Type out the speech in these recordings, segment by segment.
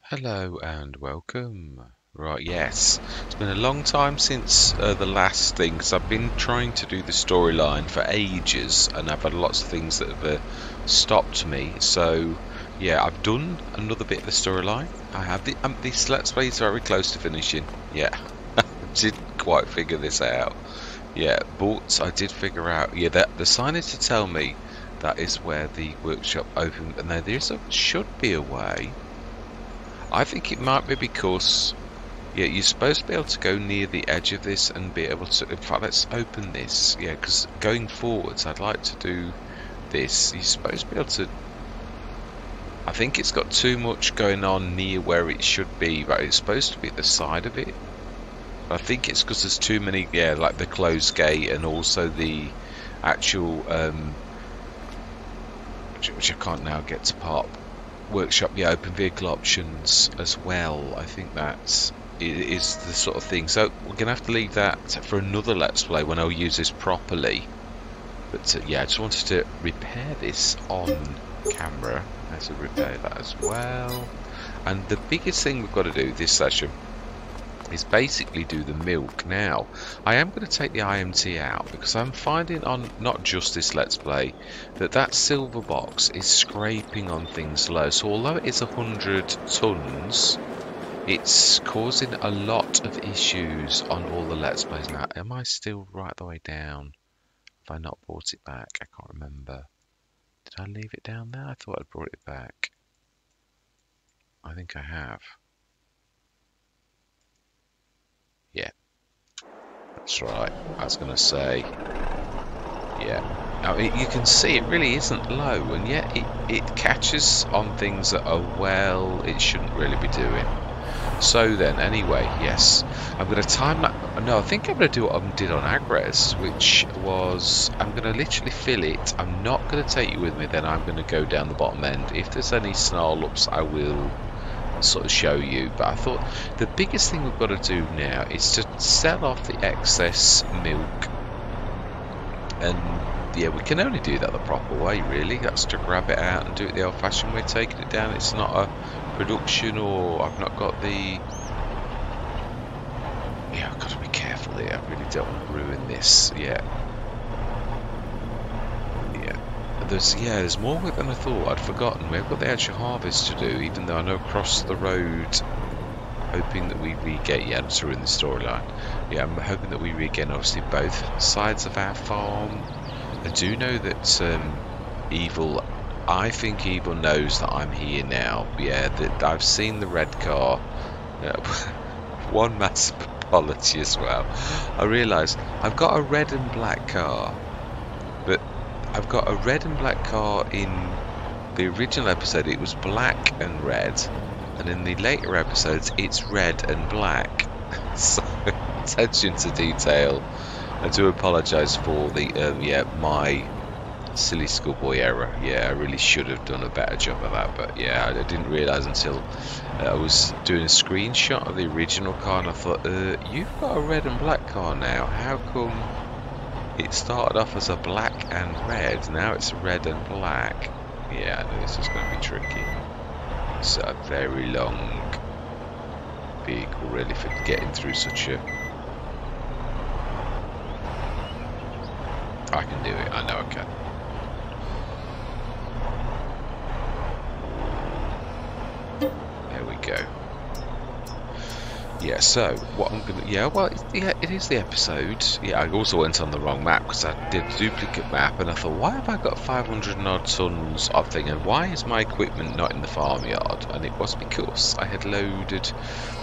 Hello and welcome. Right, yes, it's been a long time since the last thing because I've been trying to do the storyline for ages and I've had lots of things that have stopped me. So, yeah, I've done another bit of the storyline. I have this Let's Play is very close to finishing. Yeah, I didn't quite figure this out. Yeah, but I did figure out. Yeah, that the sign is to tell me that is where the workshop opened, and there should be a way. I think it might be because, yeah, you're supposed to be able to go near the edge of this and be able to. In fact, let's open this. Yeah, because going forwards, I'd like to do this. You're supposed to be able to. I think it's got too much going on near where it should be, right? It's supposed to be at the side of it. I think it's because there's too many, yeah, like the closed gate and also the actual, which I can't now get to pop. Workshop, yeah, open vehicle options as well. I think that is the sort of thing. So we're gonna have to leave that for another Let's Play when I'll use this properly. But yeah, I just wanted to repair this on camera. Let's repair that as well. And the biggest thing we've got to do this session is basically do the milk. Now, I am going to take the IMT out because I'm finding on not just this Let's Play that silver box is scraping on things low. So although it is 100 tons, it's causing a lot of issues on all the Let's Plays. Now, am I still right the way down? Have I not brought it back? I can't remember. Did I leave it down there? I thought I'd brought it back. I think I have. Yeah. That's right. I was going to say, yeah. Now you can see it really isn't low, and yet it catches on things that are well it shouldn't really be doing. So then, anyway, yes, I'm going to time that. No, I think I'm going to do what I did on Agres, which was I'm going to literally fill it. I'm not going to take you with me. Then I'm going to go down the bottom end. If there's any snarl ups, I will sort of show you. But I thought the biggest thing we've got to do now is to sell off the excess milk, and yeah, we can only do that the proper way, really. That's to grab it out and do it the old-fashioned way, taking it down. It's not a production, or I've not got the. Yeah, I've got to be careful here. I really don't want to ruin this. Yeah. There's more work than I thought. I'd forgotten. We've got the actual harvest to do, even though I know across the road, hoping that we re-get, yeah, I'm still in the storyline. Yeah, I'm hoping that we re-get, obviously, both sides of our farm. I do know that I think Evil knows that I'm here now. Yeah, that I've seen the red car. One massive apology as well. I realise I've got a red and black car, but I've got a red and black car in the original episode. It was black and red, and in the later episodes, it's red and black. So, attention to detail. I do apologise for the my silly schoolboy error. Yeah, I really should have done a better job of that, but yeah, I didn't realise until I was doing a screenshot of the original car, and I thought, you've got a red and black car now. How come it started off as a black and red, now it's red and black? Yeah, I know this is going to be tricky. It's a very long vehicle, really, for getting through such a. I can do it. I know I can. There we go. Yeah, so what I'm gonna, yeah, well, yeah, it is the episode. Yeah, I also went on the wrong map because I did a duplicate map, and I thought, why have I got 500 and odd tons of thing, and why is my equipment not in the farmyard? And it was because I had loaded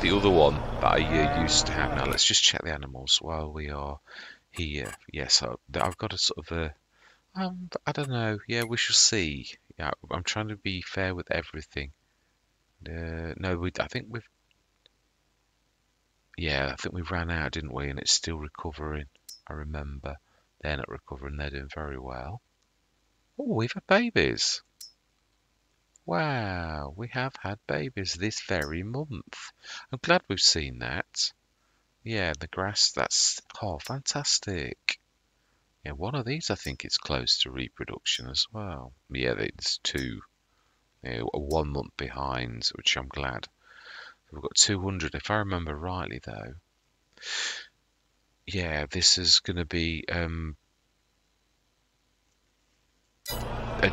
the other one that I used to have. Now let's just check the animals while we are here. Yes, I've got a sort of a, I don't know. Yeah, we shall see. Yeah, I'm trying to be fair with everything. No, I think we've. Yeah, I think we ran out, didn't we? And it's still recovering. I remember. They're not recovering. They're doing very well. Oh, we've had babies. Wow, we have had babies this very month. I'm glad we've seen that. Yeah, the grass, that's, oh, fantastic. Yeah, one of these I think is close to reproduction as well. Yeah, it's two. Yeah, 1 month behind, which I'm glad. We've got 200, if I remember rightly, though. Yeah, this is going to be a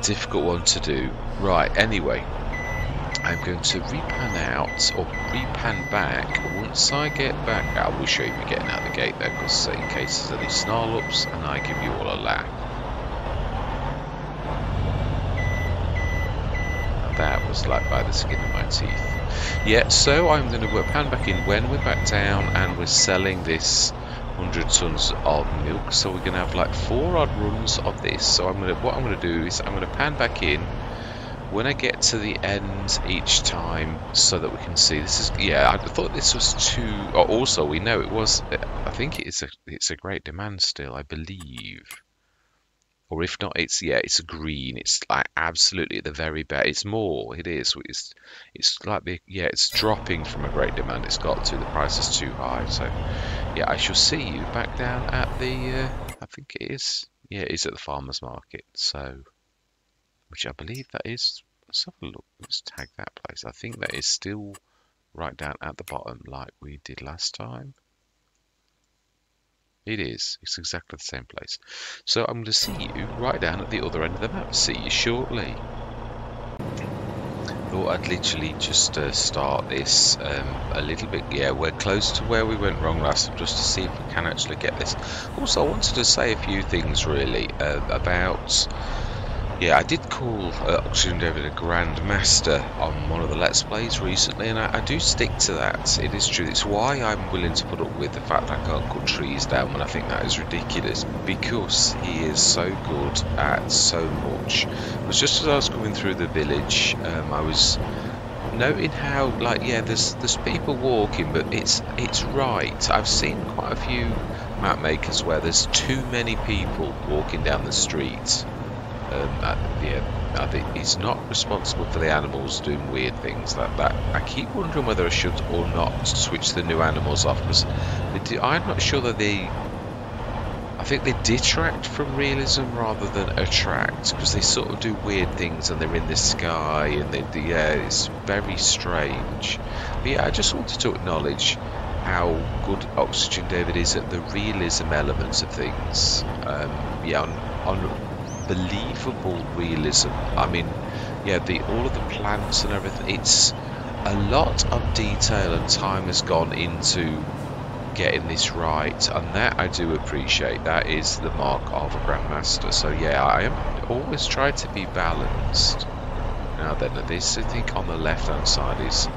difficult one to do. Right, anyway, I'm going to repan out, or repan back, once I get back. I will show you me getting out the gate though, because in case there's any snarl-ups, and I give you all a laugh. That was like by the skin of my teeth. Yeah, so I'm going to pan back in when we're back down and we're selling this 100 tons of milk. So we're going to have like 4 odd runs of this. So what I'm going to do is I'm going to pan back in when I get to the end each time, so that we can see. This is, yeah, I thought this was too. Also, we know it was. I think it's a great demand still, I believe. Or if not, it's a green. It's like absolutely at the very best. It's more. It is. It's like it's dropping from a great demand. It's got to. The price is too high. So yeah, I shall see you back down at the. I think it is. Yeah, it is at the farmers market. So, which I believe that is. Let's have a look. Let's tag that place. I think that is still right down at the bottom, like we did last time. It is. It's exactly the same place. So I'm going to see you right down at the other end of the map. See you shortly. Thought I'd literally just start this a little bit. Yeah, we're close to where we went wrong last time, just to see if we can actually get this. Also, I wanted to say a few things really about. Yeah, I did call Oxygen David a Grand Master on one of the Let's Plays recently, and I do stick to that. It is true. It's why I'm willing to put up with the fact that I can't cut trees down when I think that is ridiculous, because he is so good at so much. It was just as I was coming through the village, I was noting how, like, yeah, there's people walking, but it's right. I've seen quite a few map makers where there's too many people walking down the street. I think he's not responsible for the animals doing weird things like that. I keep wondering whether I should or not switch the new animals off, because I'm not sure that I think they detract from realism rather than attract, because they sort of do weird things and they're in the sky and it's very strange. But yeah, I just wanted to acknowledge how good Oxygen David is at the realism elements of things. On believable realism. I mean, yeah, all of the plants and everything. It's a lot of detail and time has gone into getting this right, and that I do appreciate. That is the mark of a Grandmaster. So yeah, I am always try to be balanced. Now then, this I think on the left hand side is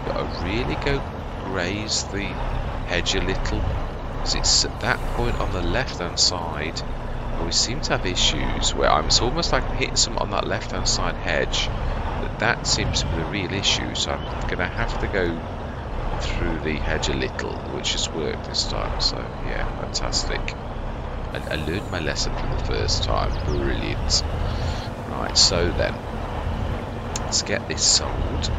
got to really go graze the hedge a little, because it's at that point on the left hand side we seem to have issues where it's almost like I'm hitting something on that left hand side hedge, but that seems to be the real issue. So I'm going to have to go through the hedge a little, which has worked this time. So yeah, fantastic. I learned my lesson from the first time. Brilliant. Right, so then let's get this sold.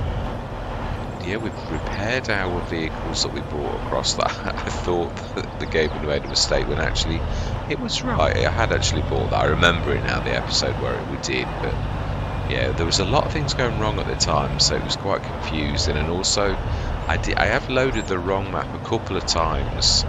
Yeah, we've repaired our vehicles that we brought across. That I thought that the game had made a mistake when actually it was right. I had actually bought that. I remember it now, the episode where we did, but yeah, there was a lot of things going wrong at the time, so it was quite confusing. And also, I have loaded the wrong map a couple of times.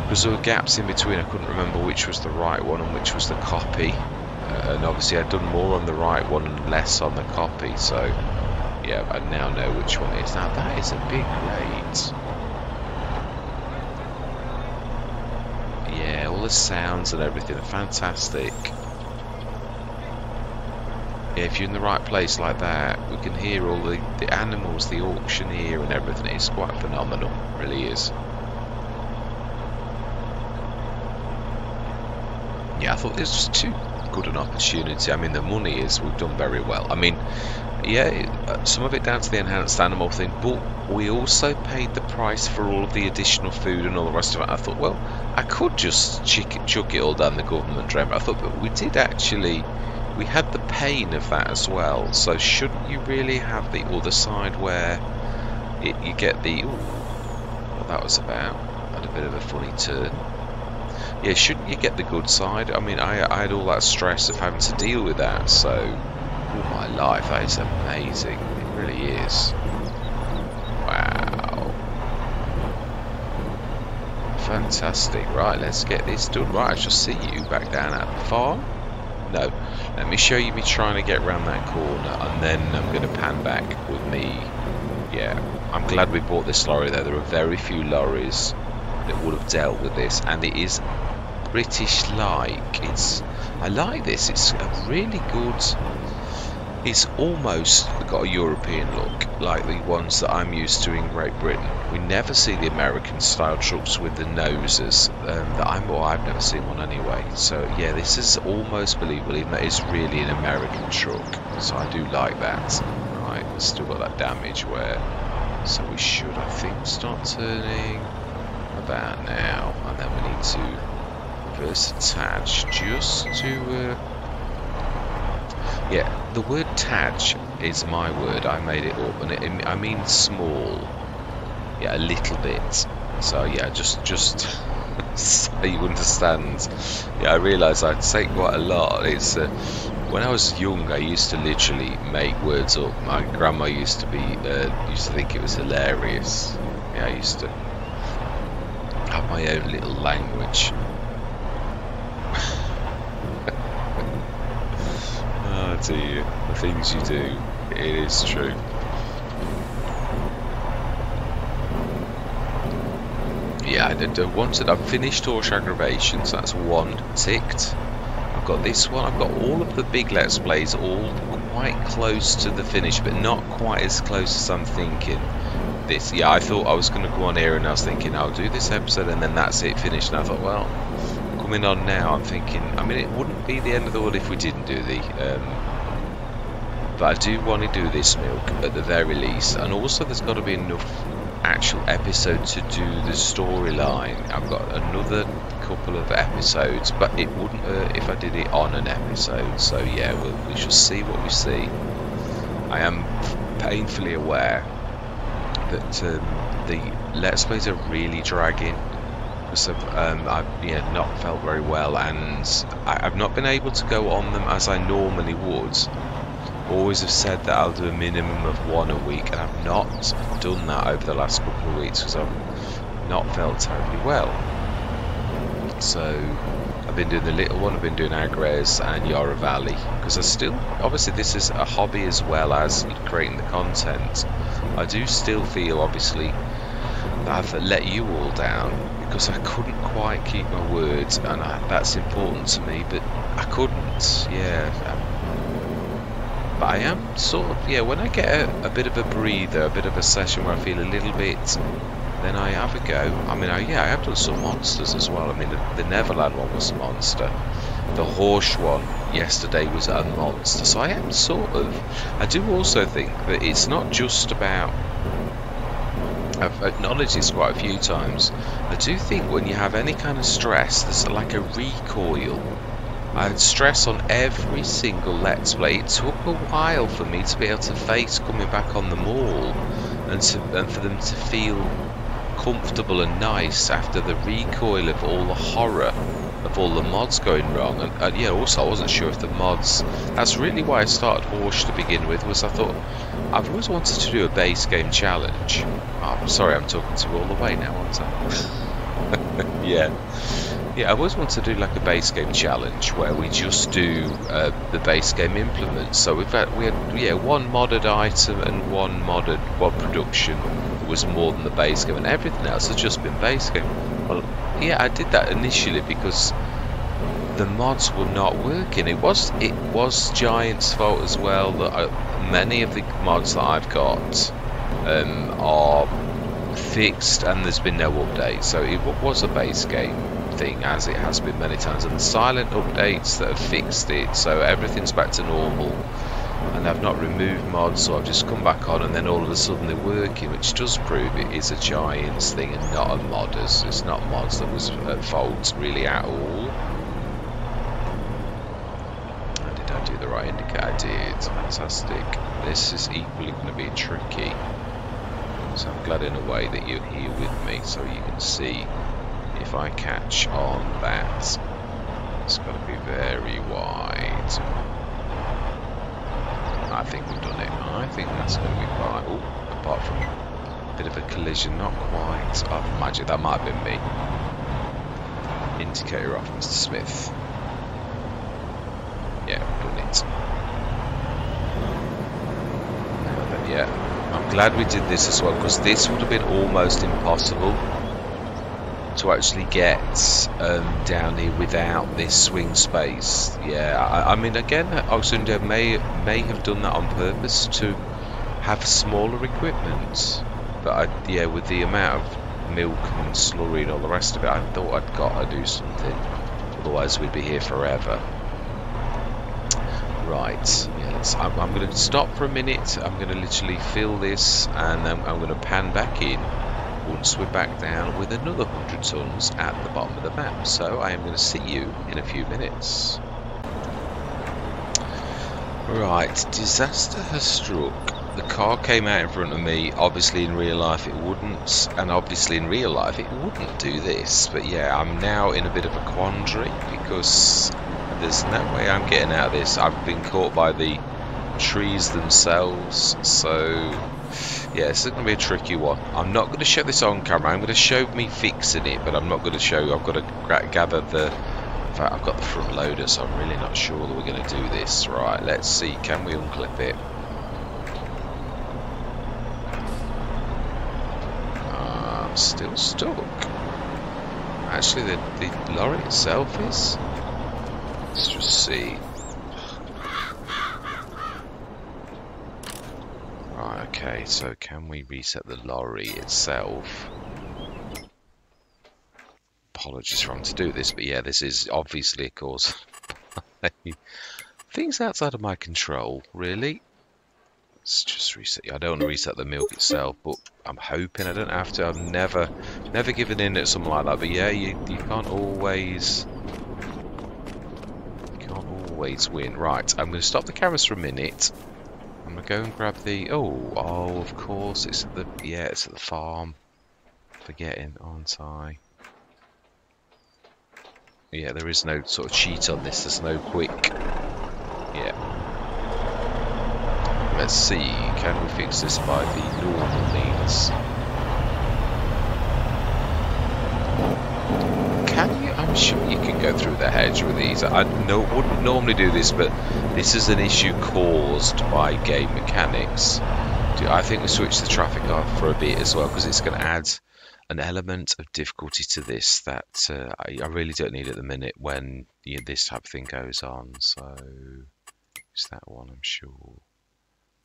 Because there were gaps in between. I couldn't remember which was the right one and which was the copy. And obviously, I'd done more on the right one and less on the copy. So yeah, I now know which one it is. Now that is a big raid. Yeah, all the sounds and everything are fantastic. Yeah, if you're in the right place like that, we can hear all the animals, the auctioneer and everything. It's quite phenomenal, it really is. Yeah, I thought this was too good an opportunity. I mean, the money is, we've done very well. I mean, yeah, some of it down to the enhanced animal thing, but we also paid the price for all of the additional food and all the rest of it. I thought, well, I could just chuck it all down the government drain, but I thought, but we did actually, we had the pain of that as well, so shouldn't you really have the other side where you get the, ooh, what that was about, had a bit of a funny turn. Yeah, shouldn't you get the good side? I mean, I had all that stress of having to deal with that, so, oh my life, that is amazing, it really is. fantastic. Right, let's get this done. Right, I shall see you back down at the farm. No, let me show you me trying to get around that corner, and then I'm going to pan back with me. Yeah, I'm glad we bought this lorry though. There are very few lorries that would have dealt with this, and it is British-like. I like this. It's a really good. It's almost got a European look, like the ones that I'm used to in Great Britain. We never see the American-style trucks with the noses. I've never seen one anyway. So yeah, this is almost believable, even though it's really an American truck. So I do like that. Right, we've still got that damage where. So we should, I think, start turning about now, and then we need to reverse attach just to. Yeah, the word "tach" is my word. I made it up, and I mean small. Yeah, a little bit. So yeah, just so you understand. Yeah, I realise I say quite a lot. It's when I was young, I used to literally make words up. My grandma used to think it was hilarious. Yeah, I used to have my own little language. Oh dear, the things you do, it is true. Yeah, I've finished Torch Aggravation, so that's one ticked. I've got this one, I've got all of the big Let's Plays all quite close to the finish, but not quite as close as I'm thinking. This, yeah, I thought I was going to go on here and I was thinking I'll do this episode and then that's it, finished, and I thought, well, coming on now, I'm thinking, I mean, it wouldn't be the end of the world if we didn't do the, but I do want to do this milk at the very least, and also there's got to be enough actual episode to do the storyline. I've got another couple of episodes, but it wouldn't hurt if I did it on an episode, so yeah, we shall see what we see. I am painfully aware that the Let's Plays are really dragging. I've not felt very well, and I've not been able to go on them as I normally would. Always have said that I'll do a minimum of one a week, and I've not done that over the last couple of weeks because I've not felt terribly well. So I've been doing the little one, I've been doing Agres and Yarra Valley, because I still, obviously this is a hobby as well as creating the content. I do still feel, obviously, that I've let you all down, because I couldn't quite keep my words, and that's important to me, but I couldn't, yeah. But I am sort of, yeah, when I get a bit of a breather, a bit of a session where I feel a little bit, then I have a go. I mean, I have done some monsters as well. I mean, the Neverland one was a monster. The Horse one yesterday was a monster. So I am sort of, I do also think that it's not just about, I've acknowledged this quite a few times, I do think when you have any kind of stress, there's like a recoil. I had stress on every single Let's Play. It took a while for me to be able to face coming back on them all, and for them to feel comfortable and nice after the recoil of all the horror of all the mods going wrong. And yeah, also I wasn't sure if the mods, that's really why I started Horse to begin with, was I thought I've always wanted to do a base game challenge. Oh, I'm sorry, I'm talking to you all the way now, aren't I? Yeah, I always want to do like a base game challenge where we just do the base game implements. So we had one modded item and one production that was more than the base game, and everything else has just been base game. Well, yeah, I did that initially because the mods were not working. It was Giant's fault as well that many of the mods that I've got are fixed and there's been no update. So it was a base game thing, as it has been many times, and the silent updates that have fixed it, so everything's back to normal, and I've not removed mods, so I've just come back on, and then all of a sudden they're working, which does prove it is a Giants thing and not a modders. It's not mods that was at fault really at all. Did I do the right indicator? I did. Fantastic. This is equally going to be tricky, so I'm glad in a way that you're here with me so you can see if I catch on that. It's got to be very wide. I think we've done it. I think that's going to be fine. Oh, apart from a bit of a collision, not quite. Oh, magic, that might have been me. indicator off, Mr. Smith. Yeah, done it. Now then, yeah, I'm glad we did this as well, because this would have been almost impossible to actually get down here without this swing space. Yeah, I mean, again, Oxendio may have done that on purpose to have smaller equipment, but yeah, with the amount of milk and slurry and all the rest of it, I thought I'd got to do something, otherwise we'd be here forever. Right, yes, I'm going to stop for a minute. I'm going to literally fill this, and then I'm going to pan back in once we're back down with another 100 tons at the bottom of the map. So I am going to see you in a few minutes. Right, disaster has struck. The car came out in front of me. Obviously in real life it wouldn't, and obviously in real life it wouldn't do this. But yeah, I'm now in a bit of a quandary because there's no way I'm getting out of this. I've been caught by the trees themselves, so yeah, this is going to be a tricky one. I'm not going to show this on camera. I'm going to show me fixing it, but I'm not going to show. I've got to gather the. In fact, I've got the front loader, so I'm really not sure that we're going to do this. Right, let's see. Can we unclip it? I'm still stuck. Actually, the lorry itself is. Let's just see. Right, okay, so can we reset the lorry itself? Apologies for having to do this, but yeah, this is obviously, of course, things outside of my control, really. Let's just reset. I don't want to reset the milk itself, but I'm hoping I don't have to. I've never given in at something like that, but yeah, you can't always win. Right, I'm going to stop the cameras for a minute. I'm going to go and grab the... Oh, of course, it's at the... Yeah, it's at the farm. Forgetting, aren't I? Yeah, there is no sort of cheat on this. There's no quick... Yeah. Let's see, can we fix this by the normal means? Can you? I'm sure you can go through the hedge with these. I wouldn't normally do this, but this is an issue caused by game mechanics. I think we switch the traffic off for a bit as well, because it's going to add an element of difficulty to this that I really don't need at the minute when this type of thing goes on. So, is that one? I'm sure.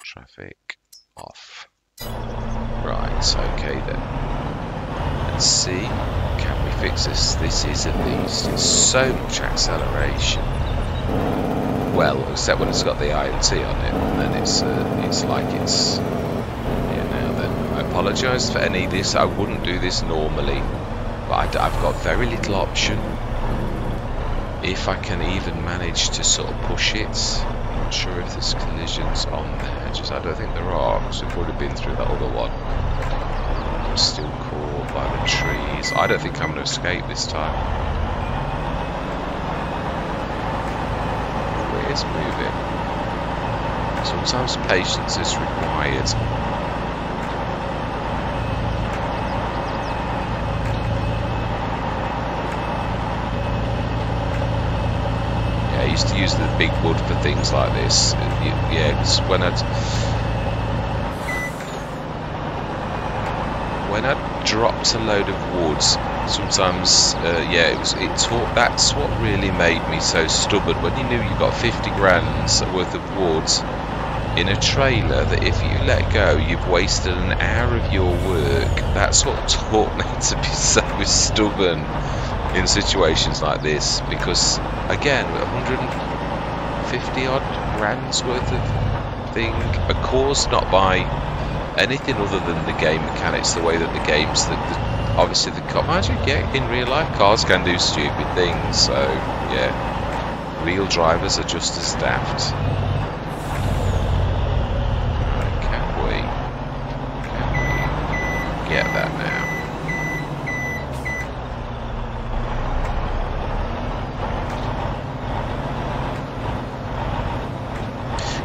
Traffic off. Right, okay then. Let's see. Can we fix this? This is at least. It's so much acceleration. Well, except when it's got the INT on it, and then it's like it's. Yeah, now then. I apologise for any of this. I wouldn't do this normally, but I've got very little option. If I can even manage to sort of push it. Not sure if there's collisions on there. I don't think there are, because we've already been through that other one. I'm still caught by the trees. I don't think I'm going to escape this time. It is moving. Sometimes patience is required. I used to use the big wood for things like this. Yeah, because when I dropped a load of wood, sometimes yeah, that's what really made me so stubborn. When you knew you got 50 grand's worth of wood in a trailer, that if you let go, you've wasted an hour of your work. That's what taught me to be so stubborn in situations like this, because again, 150 odd grand's worth of thing, of course not by anything other than the game mechanics, the way that the games, obviously the car, imagine, yeah, in real life cars can do stupid things, so yeah, real drivers are just as daft. Right, can we get that now?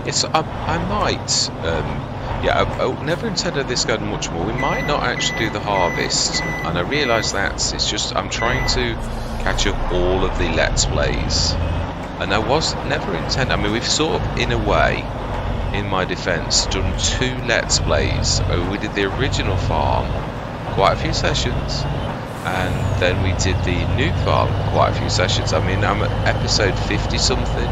Yes, I might. Yeah, I never intended this going much more. We might not actually do the harvest, and I realise that it's just I'm trying to catch up all of the Let's Plays. And I was never intending, I mean, we've sort of, in a way, in my defence, done 2 Let's Plays. We did the original farm, quite a few sessions, and then we did the new farm, quite a few sessions. I mean, I'm at episode 50 something,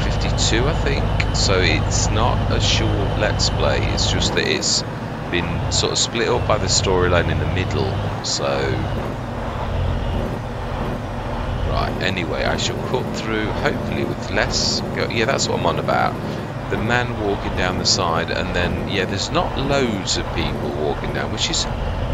52 I think, so it's not a short Let's Play, it's just that it's been sort of split up by the storyline in the middle, so... Right, anyway, I shall cut through, hopefully with less... Yeah, that's what I'm on about. The man walking down the side, and then, yeah, there's not loads of people walking down, which is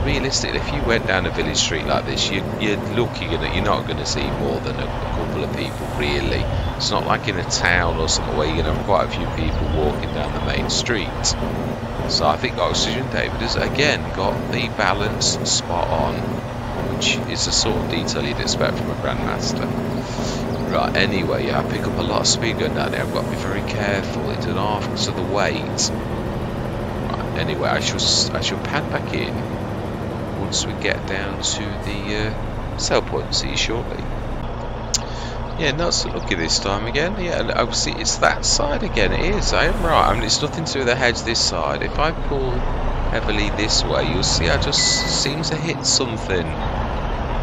realistic. If you went down a village street like this, you're not going to see more than a couple of people, really. It's not like in a town or somewhere where you're going to have quite a few people walking down the main street. So I think Oxygen David has, again, got the balance spot on, which is the sort of detail you'd expect from a Grandmaster. Right, anyway, yeah, I pick up a lot of speed going down there. I've got to be very careful. It's an half because of the weight. Right, anyway, I shall pan back in once we get down to the sell point and see you shortly. Yeah, not so lucky this time again. Yeah, obviously it's that side again. It is, I am right. I mean, it's nothing to do with the hedge this side. If I pull heavily this way, you'll see I just seem to hit something.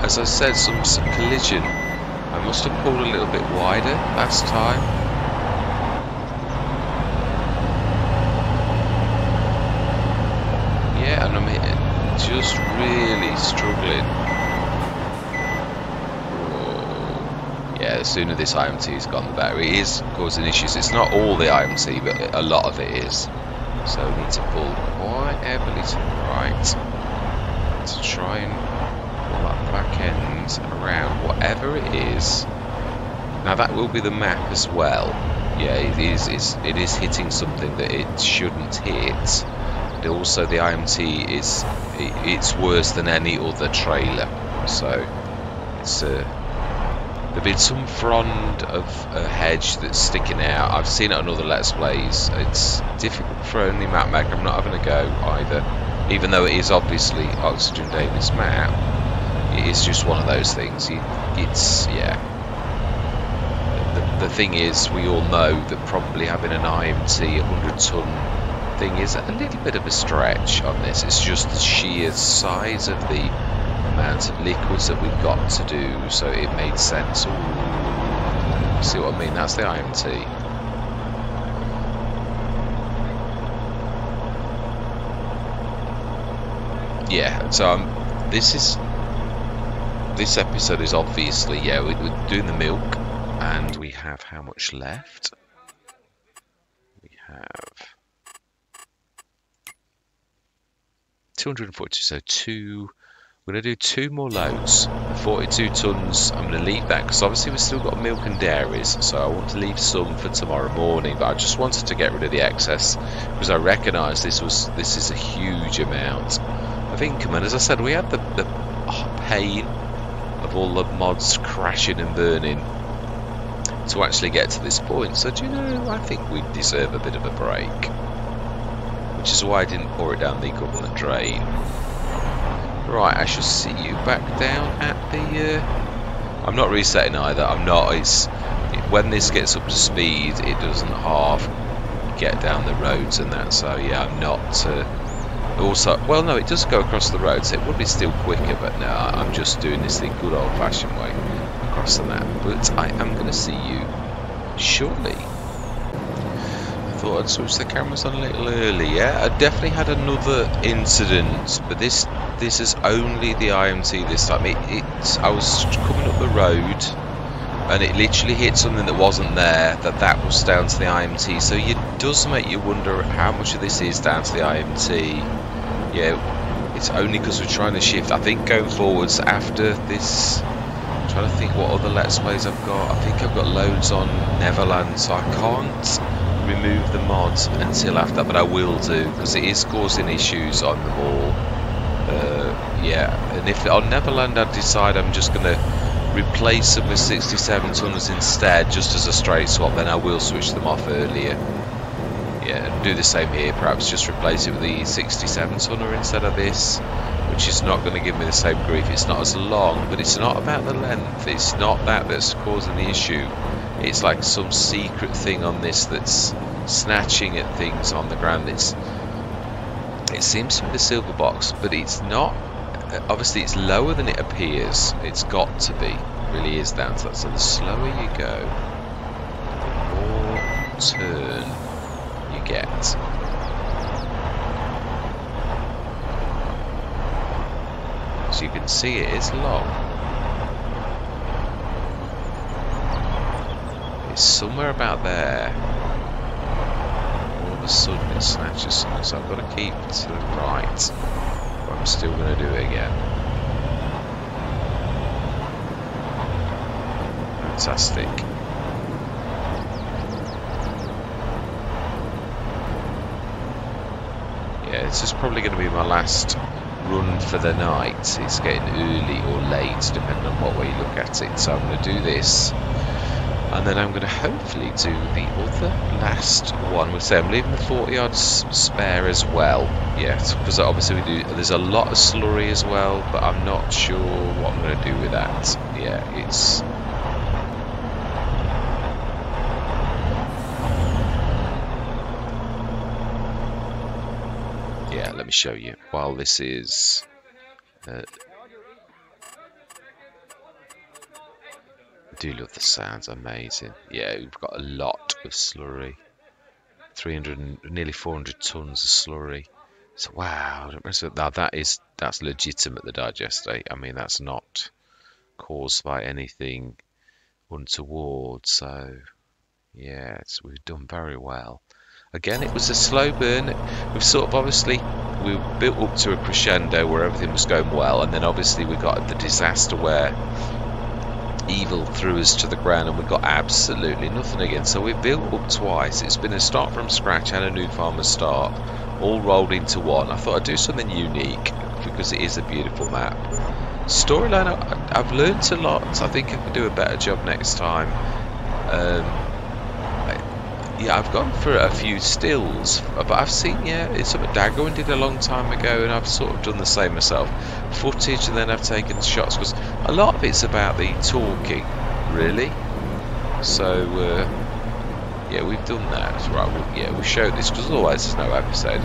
As I said, some collision. I must have pulled a little bit wider last time. Yeah, and I'm just really struggling. Whoa. Yeah, the sooner this IMT's gone, the better. It is causing issues. It's not all the IMT, but a lot of it is. So we need to pull quite heavily to the right to try and pull that back end around whatever it is. Now that will be the map as well. Yeah, it is hitting something that it shouldn't hit. But also the IMT it's worse than any other trailer. So it's there've been some frond of a hedge that's sticking out. I've seen it on other Let's Plays. It's difficult for only Map Maker. I'm not having a go either, even though it is obviously Oxygen David's map. It is just one of those things. It's yeah. The thing is, we all know that probably having an IMT 100-ton thing is a little bit of a stretch on this. It's just the sheer size of the amount of liquids that we've got to do, so it made sense. Ooh, see what I mean? That's the IMT. Yeah, so this episode is obviously, yeah, we're doing the milk, and we have how much left? We have 240, so we're going to do 2 more loads, 42 tons. I'm going to leave that because obviously we've still got milk and dairies, so I want to leave some for tomorrow morning, but I just wanted to get rid of the excess because I recognise this is a huge amount of income, and as I said, we had the pain of all the mods crashing and burning to actually get to this point. So do you know, I think we deserve a bit of a break, which is why I didn't pour it down the equivalent drain. Right, I shall see you back down at the I'm not resetting either. I'm not. When this gets up to speed, it doesn't half get down the roads and that, so yeah, I'm not also, well, no, it does go across the road, so it would be still quicker, but no, I'm just doing this the good old-fashioned way across the map. But I am going to see you shortly. I thought I'd switch the cameras on a little early. Yeah, I definitely had another incident, but this is only the IMT this time. I was coming up the road, and it literally hit something that wasn't there. That was down to the IMT. So it does make you wonder how much of this is down to the IMT. Yeah, it's only because we're trying to shift. I think going forwards after this, I'm trying to think what other Let's Plays I've got. I think I've got loads on Neverland, so I can't remove the mods until after, but I will do because it is causing issues on them all. Yeah, and if on Neverland I decide I'm just going to replace them with 67 tonners instead, just as a straight swap, then I will switch them off earlier. Yeah, and do the same here, perhaps just replace it with the 67 tonner instead of this, which which is not going to give me the same grief. It's not as long, but it's not about the length. It's not that that's causing the issue. It's like some secret thing on this that's snatching at things on the ground. It seems to be the silver box, but it's not. Obviously, it's lower than it appears. It's got to be. It really is down to that. So the slower you go, the more turn you get. So you can see it is long. It's somewhere about there. All of a sudden it snatches something, so I've got to keep to the right. But I'm still going to do it again. Fantastic. Yeah, this is probably going to be my last run for the night. It's getting early or late depending on what way you look at it, so I'm going to do this and then I'm going to hopefully do the other last one. We'll say I'm leaving the 40 yards spare as well, yeah, because obviously there's a lot of slurry as well, but I'm not sure what I'm going to do with that. Yeah, it's let me show you while this is I do love the sounds, amazing. Yeah, we've got a lot of slurry, nearly 400 tons of slurry. So wow, now that's legitimate, the digestate. I mean, that's not caused by anything untoward. So yeah, we've done very well. Again, it was a slow burn. We've sort of obviously we built up to a crescendo where everything was going well, and then obviously we got the disaster where evil threw us to the ground and we got absolutely nothing again. So we built up twice. It's been a start from scratch and a new farmer's start, all rolled into one. I thought I'd do something unique because it is a beautiful map. Storyline, I've learnt a lot. I think I can do a better job next time. Yeah, I've gone for a few stills, but I've seen, yeah, it's something Dagoin did a long time ago, and I've sort of done the same myself. Footage, and then I've taken shots, because a lot of it's about the talking, really. So, yeah, we've done that. Right, we'll show this, because otherwise there's no episode.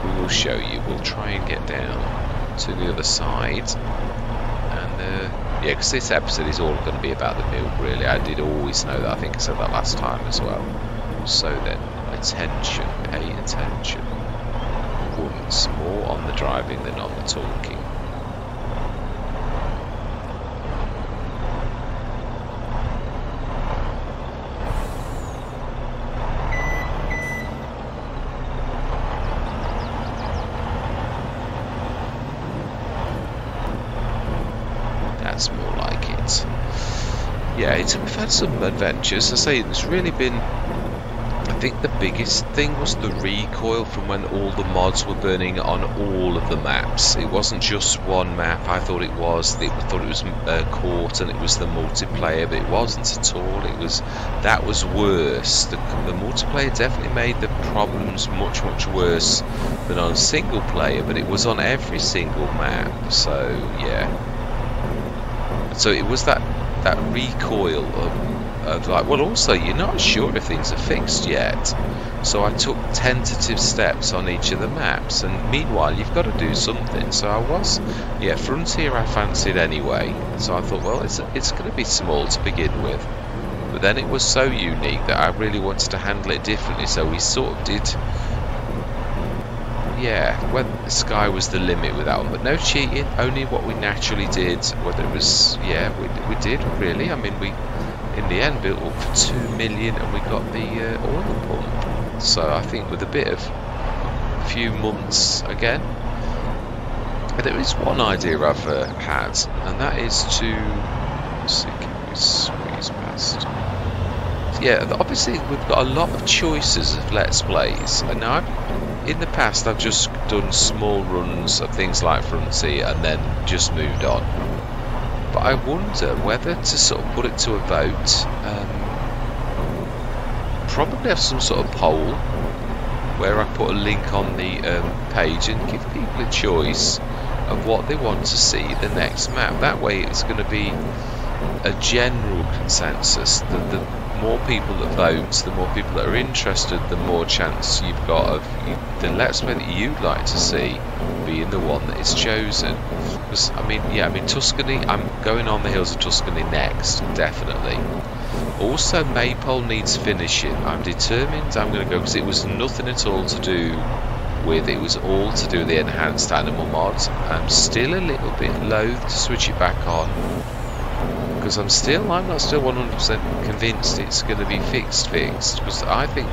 We will show you. We'll try and get down to the other side. And, yeah, because this episode is all going to be about the milk, really. I did always know that. I think I said that last time as well. So then, attention, pay attention. Once more on the driving than on the talking. That's more like it. Yeah, we've had some adventures. I say it's really been. I think the biggest thing was the recoil from when all the mods were burning on all of the maps. It wasn't just one map. I thought it was. I thought it was Court and it was the multiplayer, but it wasn't at all. That was worse. The multiplayer definitely made the problems much worse than on single player, but it was on every single map. So yeah. So it was that recoil of like, well, also you're not sure if things are fixed yet, so I took tentative steps on each of the maps, and meanwhile you've got to do something. So I was, yeah, Frontier I fancied anyway, so I thought, well, it's going to be small to begin with, but then it was so unique that I really wanted to handle it differently, so we sort of did, yeah, well, the sky was the limit with that one, but no cheating, only what we naturally did. Whether it was, yeah, we did really. I mean, we in the end built up for 2 million and we got the oil pump. So I think with a few months again. But there is one idea I've had, and that is to, let's see, can we squeeze past? Yeah, obviously we've got a lot of choices of Let's Plays, and now in the past I've just done small runs of things like Frontier and then just moved on. But I wonder whether to sort of put it to a vote, probably have some sort of poll where I put a link on the page and give people a choice of what they want to see the next map. That way it's going to be a general consensus. The more people that vote, the more people that are interested, the more chance you've got of the Let's Play that you'd like to see being the one that is chosen. Because I mean Tuscany, I'm going on the hills of Tuscany next, definitely. Also, Maypole needs finishing. I'm determined I'm going to go, because it was nothing at all to do with, it was all to do with the enhanced animal mods. I'm still a little bit loath to switch it back on, because I'm not still 100% convinced it's going to be fixed, because I think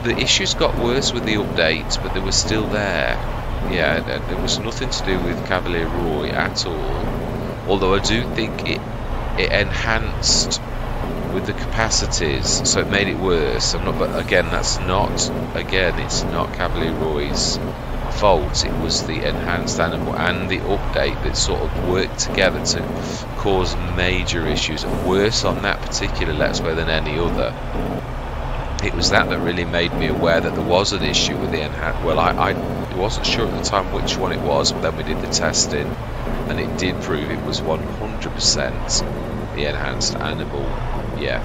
the issues got worse with the updates, but they were still there. Yeah, there was nothing to do with Cavalier Roy at all, although I do think it enhanced with the capacities, so it made it worse. But again, it's not Cavalier Roy's fault. It was the enhanced animal and the update that sort of worked together to cause major issues, worse on that particular Let's Play than any other. It was that really made me aware that there was an issue with the enhanced. Well, I wasn't sure at the time which one it was, but then we did the testing and it did prove it was 100% the enhanced animal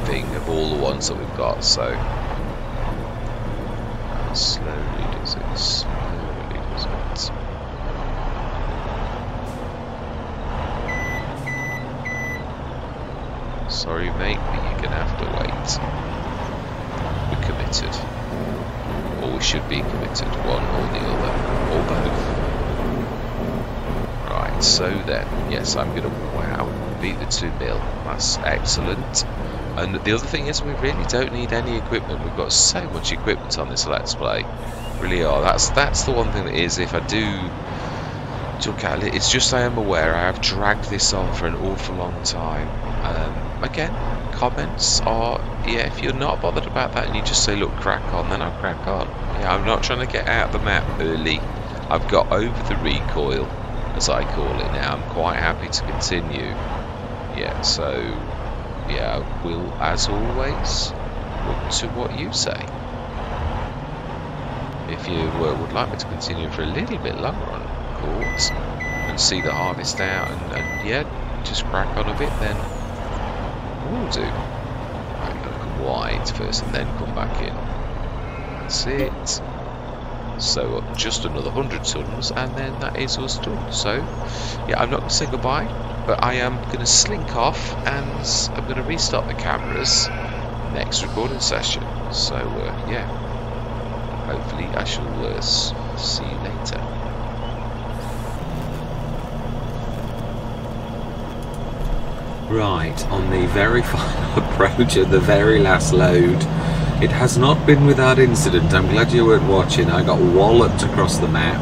thing of all the ones that we've got. So slowly does it. Sorry mate, but you're gonna have to wait. We're committed, or we should be committed, one or the other, or both. Right, so then, yes, I'm gonna, wow, beat the 2-0, that's excellent. And the other thing is, we really don't need any equipment. We've got so much equipment on this Let's Play, really are. That's the one thing that is, if I do look at it, it's just I am aware I have dragged this on for an awful long time. Again, comments are, if you're not bothered about that and you just say, look, crack on, then I'll crack on. Yeah, I'm not trying to get out of the map early. I've got over the recoil, as I call it now. I'm quite happy to continue. Yeah, so yeah, we'll, as always, look to what you say. If you would like me to continue for a little bit longer on courts and see the harvest out and yeah, just crack on a bit, then we'll do. I'm going to come wide first and then come back in. That's it. So just another 100 tons and then that is us done. So yeah, I'm not going to say goodbye, but I am going to slink off and I'm going to restart the cameras next recording session. So yeah, hopefully I shall see you later. Right, on the very final approach at the very last load. It has not been without incident. I'm glad you weren't watching. I got walloped across the map.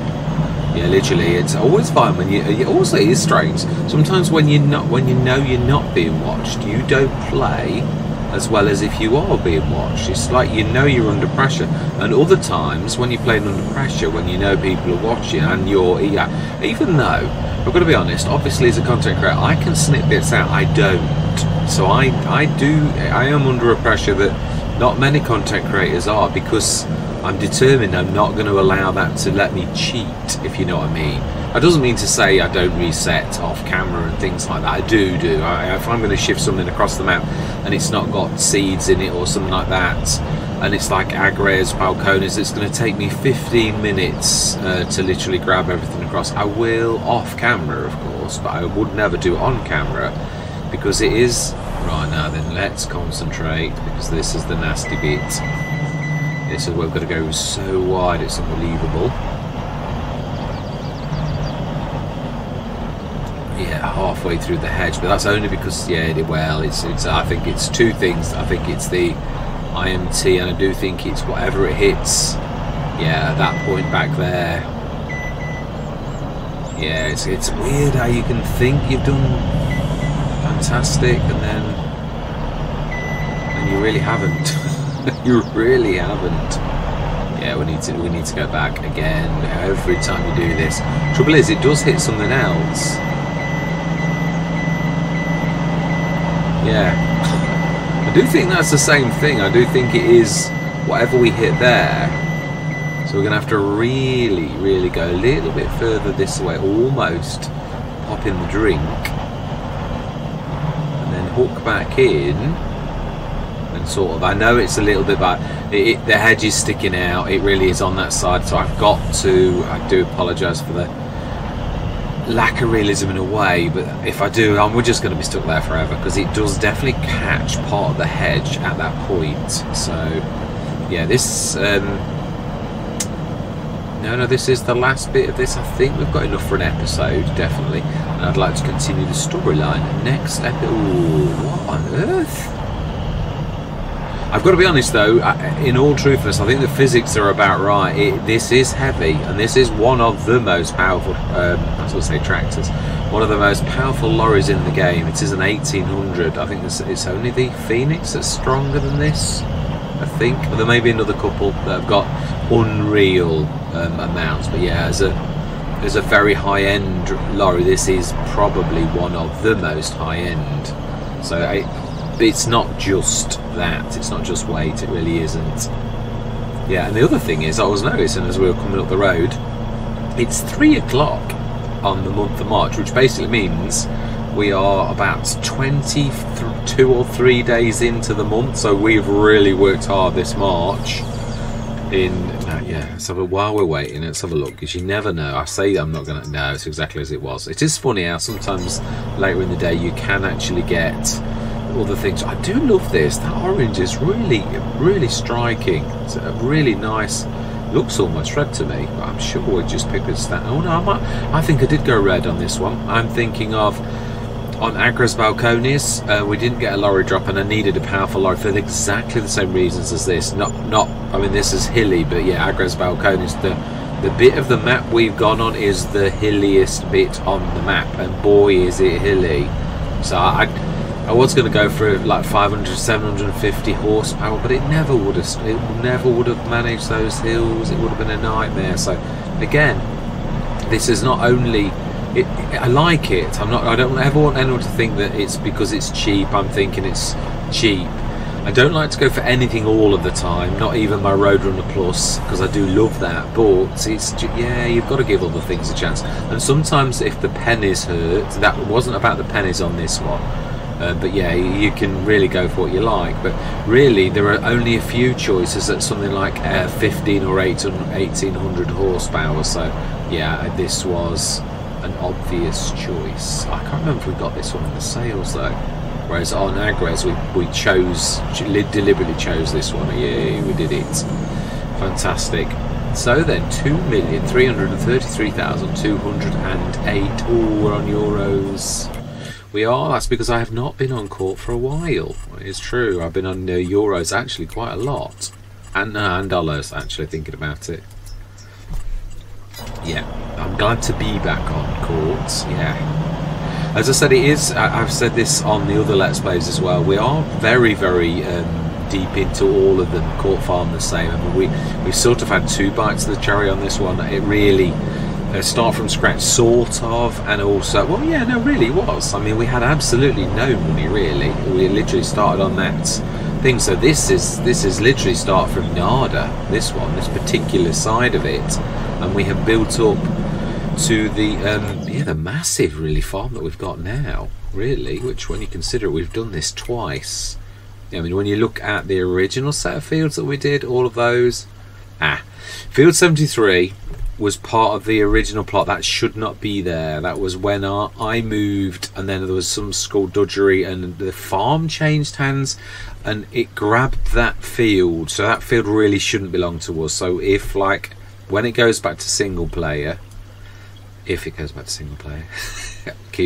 Yeah, literally, it's always fine when you also, it is strange. Sometimes when you know you're not being watched, you don't play as well as if you are being watched. It's like you know you're under pressure. And other times when you're playing under pressure, when you know people are watching and you're, even though, I've got to be honest, obviously as a content creator, I can snip bits out, I don't. So I am under a pressure that not many content creators are, because I'm determined I'm not going to allow that to let me cheat, if you know what I mean. That doesn't mean to say I don't reset off camera and things like that. I do. If I'm going to shift something across the map and it's not got seeds in it or something like that, and it's like Agres, Balcones, it's going to take me 15 minutes to literally grab everything across. I will off camera, of course, but I would never do it on camera, because it is... Right, now then, let's concentrate, because this is the nasty bit. This is where we've got to go so wide, it's unbelievable. Yeah, halfway through the hedge, but that's only because, yeah, well, it's I think it's two things. I think it's the IMT, and I do think it's whatever it hits, yeah, at that point back there. Yeah, it's weird how you can think you've done fantastic and you really haven't. You really haven't. Yeah, we need to go back again every time you do this. Trouble is, it does hit something else. Yeah, I do think that's the same thing. I do think it is whatever we hit there. So we're going to have to really go a little bit further this way, almost pop in the drink, and then hook back in, and sort of, I know it's a little bit bad, the hedge is sticking out, it really is on that side, so I've got to, I do apologise for the lack of realism in a way, but if I do, we're just going to be stuck there forever, because it does definitely catch part of the hedge at that point. So yeah, this no, this is the last bit of this. I think we've got enough for an episode, definitely, and I'd like to continue the storyline next episode. What on earth? I've got to be honest though, in all truthfulness, I think the physics are about right. This is heavy, and this is one of the most powerful, I was going to say tractors, one of the most powerful lorries in the game. It is an 1800. I think it's only the Phoenix that's stronger than this, I think. There may be another couple that have got unreal amounts, but yeah, as a very high-end lorry, this is probably one of the most high-end. So it's not just that, it's not just weight, it really isn't. Yeah, and the other thing is, I was noticing as we were coming up the road, it's 3 o'clock on the month of March, which basically means we are about 22 or 3 days into the month, so we've really worked hard this March. Yeah, so while we're waiting, let's have a look, because you never know. I say I'm not going to, no, it's exactly as it was. It is funny how sometimes later in the day you can actually get other things. I do love this. That orange is really striking. It's a really nice, looks almost red to me, but I'm sure we'll just pick this. Oh no, I think I did go red on this one. I'm thinking of on Agres Balcones. We didn't get a lorry drop, and I needed a powerful lorry for exactly the same reasons as this. Not I mean, this is hilly, but yeah, Agres Balcones, the bit of the map we've gone on is the hilliest bit on the map, and boy is it hilly. So I was going to go for like 500, 750 horsepower, but it never would have managed those hills. It would have been a nightmare. So again, this is not only, I like it. I don't ever want anyone to think that it's because it's cheap. I'm thinking it's cheap. I don't like to go for anything all of the time, not even my Roadrunner Plus, because I do love that, but it's, yeah, you've got to give other things a chance. And sometimes if the pennies hurt, that wasn't about the pennies on this one, but yeah, you can really go for what you like. But really, there are only a few choices at something like 15 or 1800 horsepower, so yeah, this was an obvious choice. I can't remember if we got this one in the sales though. Whereas on Agres we deliberately chose this one. Yeah, we did it. Fantastic. So then 2,333,208. Oh, we're on euros. We are. That's because I have not been on court for a while. It's true. I've been on euros actually quite a lot, and dollars actually, thinking about it. Yeah, I'm glad to be back on courts. Yeah. As I said, it is. I've said this on the other Let's Plays as well. We are very deep into all of them. Court Farm the same. I mean, we sort of had 2 bites of the cherry on this one. It really start from scratch, sort of, and also, well, yeah, no, really was. I mean, we had absolutely no money really. We literally started on that thing. So this is literally start from nada. This one, this particular side of it, and we have built up to the the massive really farm that we've got now, really, which when you consider we've done this twice. I mean, when you look at the original set of fields that we did, all of those, field 73 was part of the original plot. That should not be there. That was when I moved, and then there was some skullduggery and the farm changed hands and it grabbed that field, so that field really shouldn't belong to us. So if, like, when it goes back to single player, keep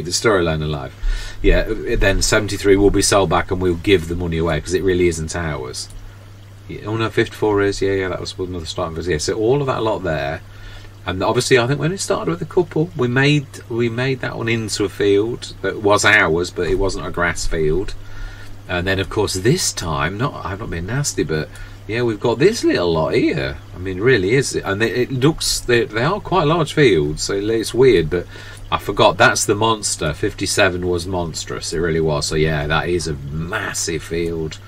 the storyline alive, yeah, then 73 will be sold back and we'll give the money away because it really isn't ours. Yeah, oh no, 54 is, yeah, that was another starting phase. Yeah, so all of that lot there, and obviously I think when it started with a couple, we made that one into a field that was ours, but it wasn't a grass field. And then of course this time, I've not been nasty, but yeah, we've got this little lot here. I mean, it really is, and it looks, they are quite large fields, so it's weird, but I forgot that's the monster. 57 was monstrous, it really was. So yeah, that is a massive field,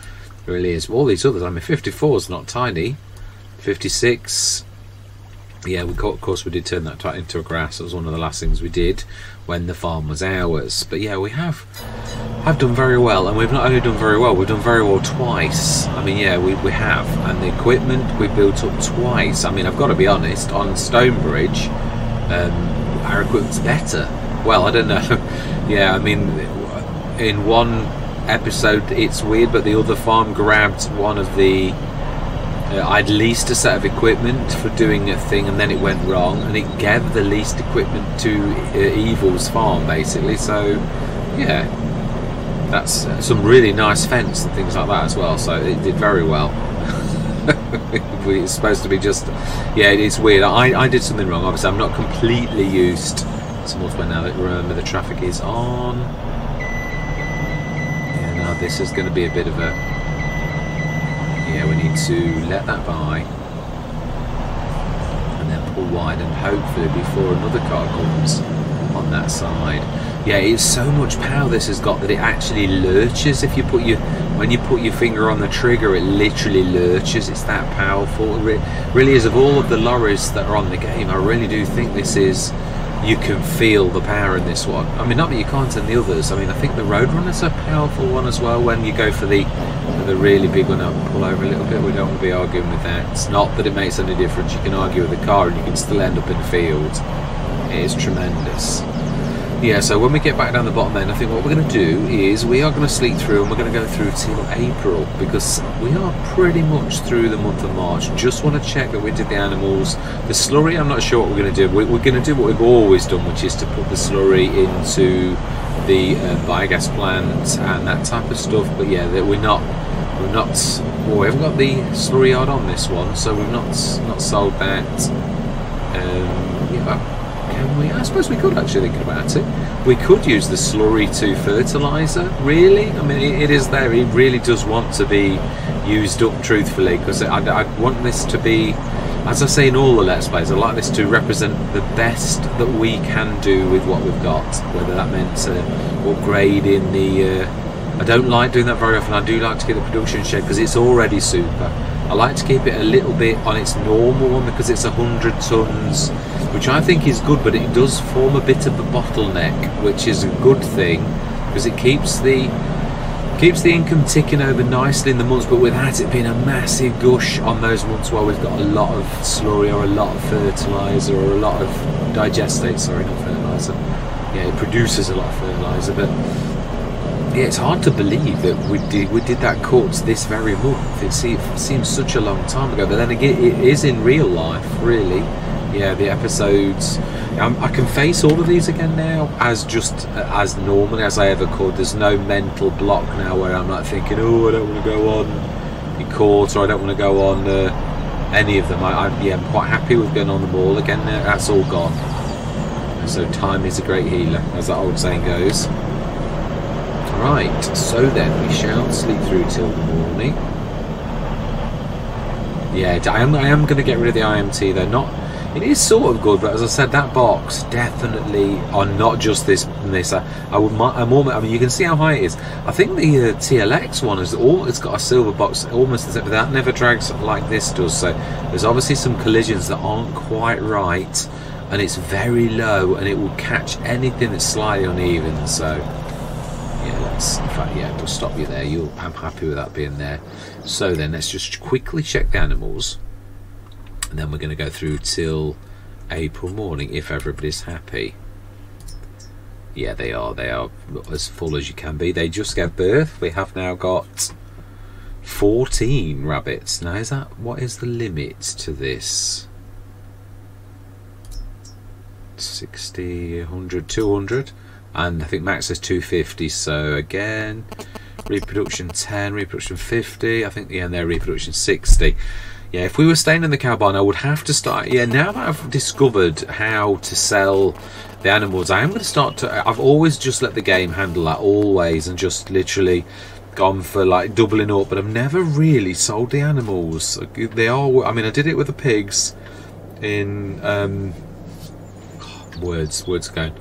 it really is. All these others, I mean, 54 is not tiny, 56, Yeah, of course we did turn that into a grass. That was one of the last things we did when the farm was ours. But yeah, we have done very well, and we've not only done very well, we've done very well twice. I mean, yeah, we have, and the equipment we built up twice. I mean, I've got to be honest, on Stonebridge, our equipment's better. Well, I don't know. Yeah, I mean, in one episode it's weird, but the other farm grabbed one of the I'd leased a set of equipment for doing a thing, and then it went wrong, and it gave the leased equipment to Evil's farm, basically. So yeah, that's some really nice fence and things like that as well, so it did very well. It's supposed to be just, yeah, it's weird. I did something wrong, obviously. I'm not completely used to multiplayer now. Remember, the traffic is on. Yeah, now this is going to be a bit of a, yeah, we need to let that by and then pull wide, and hopefully before another car comes on that side. Yeah, it's so much power this has got that it actually lurches. If you put when you put your finger on the trigger, it literally lurches. It's that powerful. It really is. Of all of the lorries that are on the game, I really do think this is, you can feel the power in this one. I mean, not that you can't in the others. I mean, I think the Roadrunner's a powerful one as well. When you go for the really big one, I'll pull over a little bit. We don't want to be arguing with that. It's not that it makes any difference. You can argue with the car and you can still end up in the field. It is tremendous. Yeah, so when we get back down the bottom end, I think what we're going to do is we are going to sleep through, and we're going to go through till April, because we are pretty much through the month of March. Just want to check that we did the animals. The slurry, I'm not sure what we're going to do. We're going to do what we've always done, which is to put the slurry into the biogas plant and that type of stuff. But yeah, that we're not. Well, we haven't got the slurry yard on this one, so we've not sold that. Yeah. I suppose we could actually think about it. We could use the slurry to fertiliser, really. I mean, it is there. It really does want to be used up, truthfully, because I want this to be, as I say in all the Let's Plays, I like this to represent the best that we can do with what we've got, whether that meant upgrading the... I don't like doing that very often. I do like to get the production shed because it's already super. I like to keep it a little bit on its normal one because it's 100 tons, which I think is good, but it does form a bit of a bottleneck, which is a good thing because it keeps the income ticking over nicely in the months, but without it being a massive gush on those months where we've got a lot of slurry or a lot of fertiliser or a lot of digestate. Sorry, not fertiliser. Yeah, it produces a lot of fertiliser, but yeah, it's hard to believe that we did that course this very month. It seems such a long time ago, but then again, it is in real life, really. Yeah, the episodes. I can face all of these again now as as normally as I ever could. There's no mental block now where I'm like thinking, oh, I don't want to go on in court, or I don't want to go on any of them. Yeah, I'm quite happy with going on them all again now. That's all gone. So time is a great healer, as that old saying goes. Right, so then we shall sleep through till the morning. Yeah, I am going to get rid of the IMT though. It is sort of good, but as I said, that box definitely on not just this. I mean, you can see how high it is. I think the TLX one it's got a silver box almost, but that never drags like this does. So there's obviously some collisions that aren't quite right, and it's very low, and it will catch anything that's slightly uneven. So. Yeah, in fact, yeah, it'll stop you there. I'm happy with that being there. So then, let's just quickly check the animals, and then we're going to go through till April morning if everybody's happy. Yeah, they are. They are as full as you can be. They just gave birth. We have now got 14 rabbits. Now, what is the limit to this? 60, 100, 200. And I think max is 250, so again, reproduction 10, reproduction 50, I think, yeah, and their reproduction 60. Yeah, if we were staying in the cow barn, I would have to start, yeah, now that I've discovered how to sell the animals, I am going to start to, I've always just let the game handle that, always, and just literally gone for like doubling up, but I've never really sold the animals. They are, I mean, I did it with the pigs in, words going.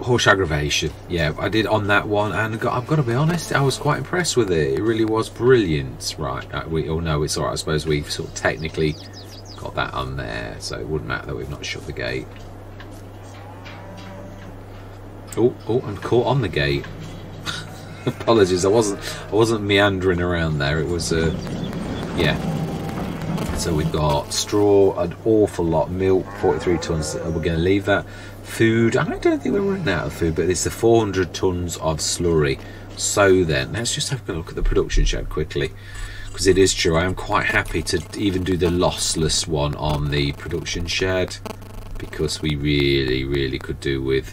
Horse aggravation, yeah, I did on that one, and I've got to be honest, I was quite impressed with it. It really was brilliant. Right, we all know it's alright. I suppose we sort of technically got that on there, so it wouldn't matter that we've not shut the gate. Oh, I'm caught on the gate. Apologies, I wasn't meandering around there. It was yeah. So we've got straw, an awful lot, milk, 43 tons. We're going to leave that. Food, I don't think we're running out of food, but it's the 400 tons of slurry. So then, let's just have a look at the production shed quickly, because it is true, I am quite happy to even do the lossless one on the production shed, because we really could do with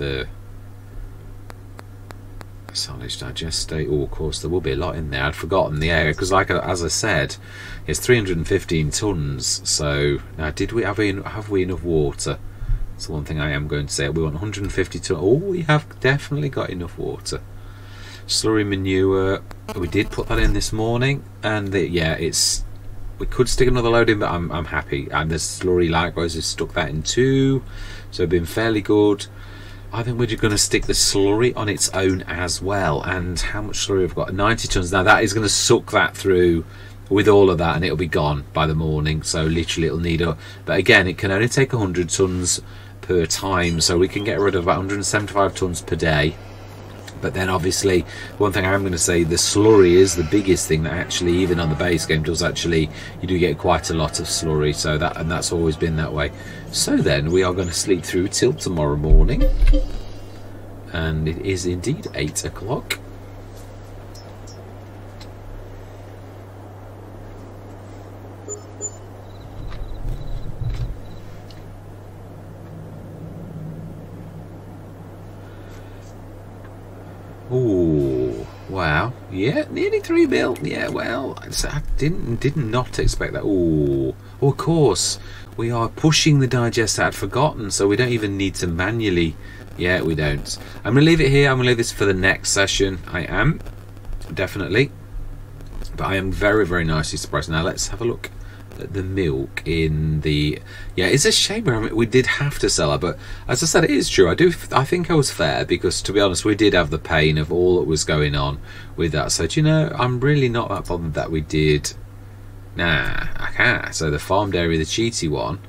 silage digestate. Oh, of course, there will be a lot in there. I'd forgotten the area, because as I said, it's 315 tons. So now, have we enough water? That's the one thing I am going to say. We want 150 tons. Oh, we have definitely got enough water. Slurry manure, we did put that in this morning, and yeah, we could stick another load in, but I'm happy. And the slurry likewise has stuck that in too, so it's been fairly good. I think we're just going to stick the slurry on its own as well. And how much slurry we've got? 90 tons. Now that is going to suck that through with all of that, and it'll be gone by the morning. So literally it'll need a, but again, it can only take 100 tons per time, so we can get rid of about 175 tons per day. But then obviously, one thing I'm going to say, the slurry is the biggest thing that actually, even on the base game, does actually, you do get quite a lot of slurry. So that's always been that way. So then we are going to sleep through till tomorrow morning, and it is indeed 8 o'clock. Oh wow, yeah, nearly 3 mil. Yeah, well, I did not expect that. Oh, of course, we are pushing the digest. I'd forgotten, so we don't even need to manually. Yeah, we don't. I'm gonna leave it here. I'm gonna leave this for the next session. I am definitely, but I am very nicely surprised. Now let's have a look at the milk in the. Yeah, it's a shame. I mean, we did have to sell her, but as I said, it is true. I think I was fair, because to be honest, we did have the pain of all that was going on with that. So do you know, I'm really not that bothered that we did. Nah, I can't. So the farm dairy, the cheaty one,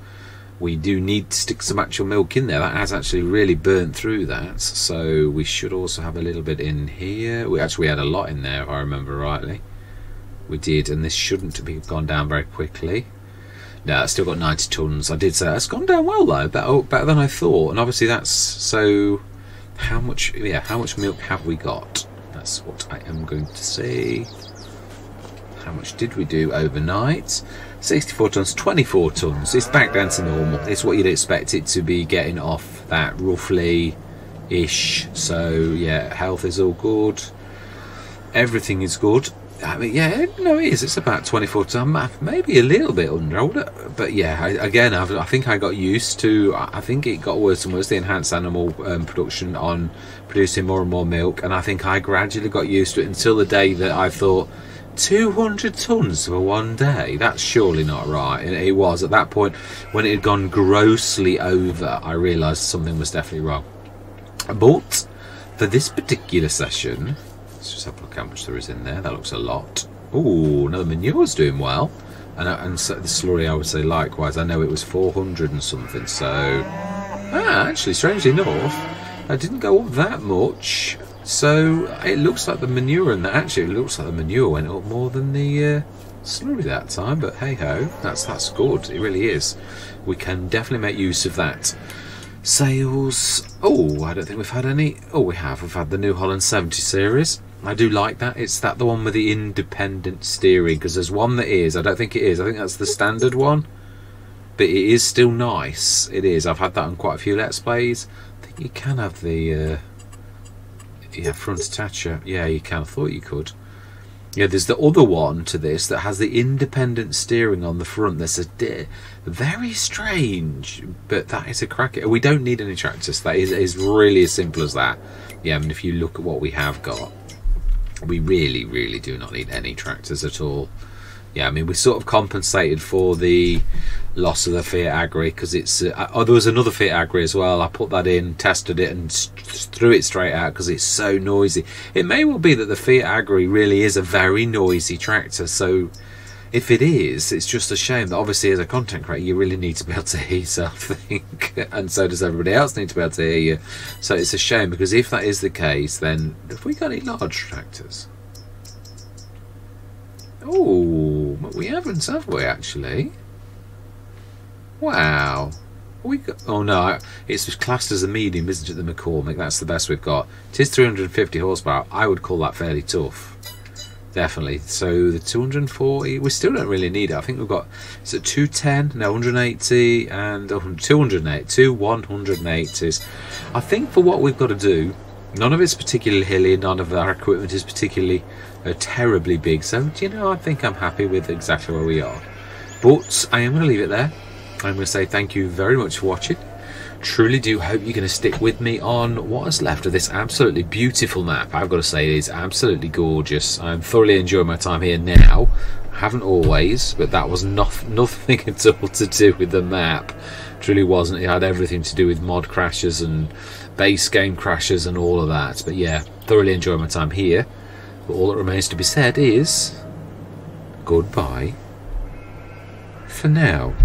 we do need to stick some actual milk in there. That has actually really burnt through that. So we should also have a little bit in here. We actually had a lot in there, if I remember rightly. We did, and this shouldn't have gone down very quickly. No, it's still got 90 tons. I did say it's gone down well though, better than I thought. And obviously that's so. How much? Yeah, how much milk have we got? That's what I am going to say. How much did we do overnight? 64 tons, 24 tons. It's back down to normal. It's what you'd expect it to be, getting off that roughly ish. So yeah, health is all good. Everything is good. I mean, yeah, no, it is. It's about 24 tons, maybe a little bit under, but yeah, I think I got used to. I think it got worse and worse, the enhanced animal production on producing more and more milk, and I think I gradually got used to it until the day that I thought 200 tons for one day. That's surely not right. And it was at that point when it had gone grossly over. I realised something was definitely wrong. But for this particular session. Let's just have a look how much there is in there. That looks a lot. Oh, no, the manure's doing well. And so the slurry, I would say likewise. I know it was 400 and something, so. Actually, strangely enough, I didn't go up that much. So it looks like the manure, and actually it looks like the manure went up more than the slurry that time. But hey ho, that's good. It really is. We can definitely make use of that. Sales. Oh, I don't think we've had any. Oh, we have. We've had the New Holland 70 series. I do like that. It's the one with the independent steering, because there's one that is. I don't think it is. I think that's the standard one. But it is still nice. It is. I've had that on quite a few Let's Plays. I think you can have the front attacher. Yeah, you can. I thought you could. Yeah, there's the other one to this that has the independent steering on the front. There's very strange, but that is a cracker. We don't need any tractors. That is really as simple as that. Yeah, I mean, if you look at what we have got, we really do not need any tractors at all. Yeah, I mean, we sort of compensated for the loss of the Fiat Agri, because it's there was another Fiat Agri as well. I put that in, tested it, and threw it straight out because it's so noisy. It may well be that the Fiat Agri really is a very noisy tractor, so if it is, it's just a shame that obviously as a content creator you really need to be able to hear yourself think, and so does everybody else need to be able to hear you. So it's a shame, because if that is the case, then have we got any large tractors? Oh, we haven't, have we actually? Wow. We got, oh no, it's classed as a medium, isn't it, the McCormick? That's the best we've got. It is 350 horsepower. I would call that fairly tough. Definitely. So the 240, we still don't really need it. I think we've got, is it 210? No, 180 and 208. Two 180s. I think for what we've got to do, none of it's particularly hilly, none of our equipment is particularly terribly big. So, you know, I think I'm happy with exactly where we are. But I am going to leave it there. I'm going to say thank you very much for watching. Truly do hope you're going to stick with me on what is left of this absolutely beautiful map. I've got to say, it is absolutely gorgeous. I'm thoroughly enjoying my time here now. I haven't always, but that was nothing at all to do with the map. Truly wasn't. It had everything to do with mod crashes and base game crashes and all of that. But yeah, thoroughly enjoying my time here. But all that remains to be said is goodbye for now.